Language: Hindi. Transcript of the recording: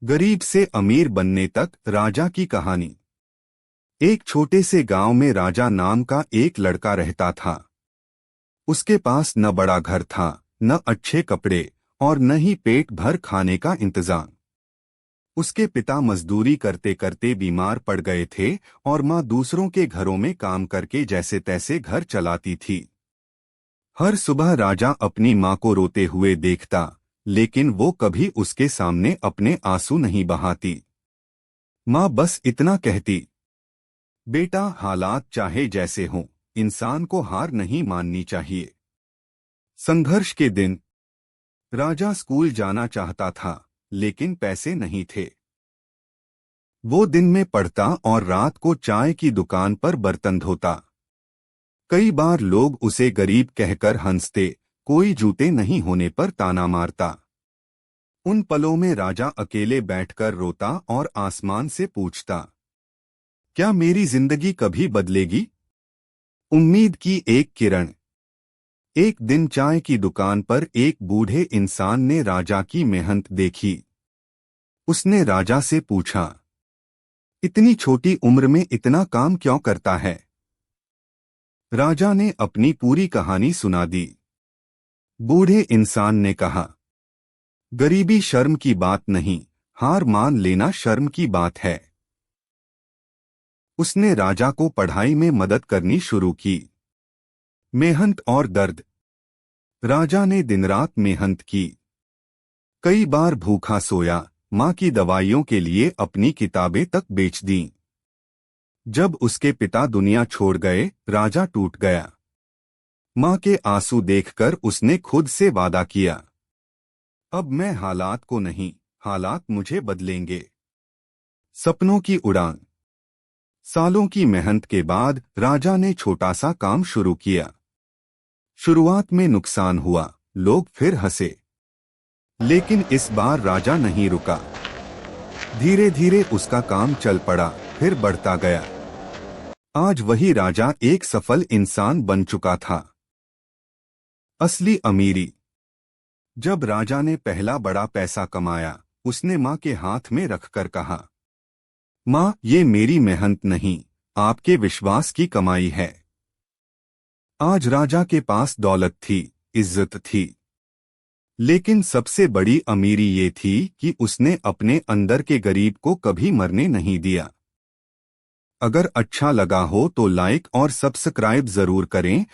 गरीब से अमीर बनने तक राजा की कहानी। एक छोटे से गांव में राजा नाम का एक लड़का रहता था। उसके पास न बड़ा घर था, न अच्छे कपड़े और न ही पेट भर खाने का इंतजाम। उसके पिता मजदूरी करते करते बीमार पड़ गए थे और माँ दूसरों के घरों में काम करके जैसे तैसे घर चलाती थी। हर सुबह राजा अपनी माँ को रोते हुए देखता, लेकिन वो कभी उसके सामने अपने आंसू नहीं बहाती। माँ बस इतना कहती, बेटा, हालात चाहे जैसे हों, इंसान को हार नहीं माननी चाहिए। संघर्ष के दिन। राजा स्कूल जाना चाहता था, लेकिन पैसे नहीं थे। वो दिन में पढ़ता और रात को चाय की दुकान पर बर्तन धोता। कई बार लोग उसे गरीब कहकर हंसते, कोई जूते नहीं होने पर ताना मारता। उन पलों में राजा अकेले बैठकर रोता और आसमान से पूछता, क्या मेरी जिंदगी कभी बदलेगी? उम्मीद की एक किरण। एक दिन चाय की दुकान पर एक बूढ़े इंसान ने राजा की मेहनत देखी। उसने राजा से पूछा, इतनी छोटी उम्र में इतना काम क्यों करता है? राजा ने अपनी पूरी कहानी सुना दी। बूढ़े इंसान ने कहा, गरीबी शर्म की बात नहीं, हार मान लेना शर्म की बात है। उसने राजा को पढ़ाई में मदद करनी शुरू की। मेहनत और दर्द। राजा ने दिन रात मेहनत की। कई बार भूखा सोया, माँ की दवाइयों के लिए अपनी किताबें तक बेच दीं। जब उसके पिता दुनिया छोड़ गए, राजा टूट गया। माँ के आंसू देखकर उसने खुद से वादा किया, अब मैं हालात को नहीं, हालात मुझे बदलेंगे। सपनों की उड़ान। सालों की मेहनत के बाद राजा ने छोटा सा काम शुरू किया। शुरुआत में नुकसान हुआ, लोग फिर हंसे। लेकिन इस बार राजा नहीं रुका। धीरे धीरे उसका काम चल पड़ा, फिर बढ़ता गया। आज वही राजा एक सफल इंसान बन चुका था। असली अमीरी। जब राजा ने पहला बड़ा पैसा कमाया, उसने माँ के हाथ में रखकर कहा, माँ, ये मेरी मेहनत नहीं, आपके विश्वास की कमाई है। आज राजा के पास दौलत थी, इज्जत थी, लेकिन सबसे बड़ी अमीरी ये थी कि उसने अपने अंदर के गरीब को कभी मरने नहीं दिया। अगर अच्छा लगा हो तो लाइक और सब्सक्राइब जरूर करें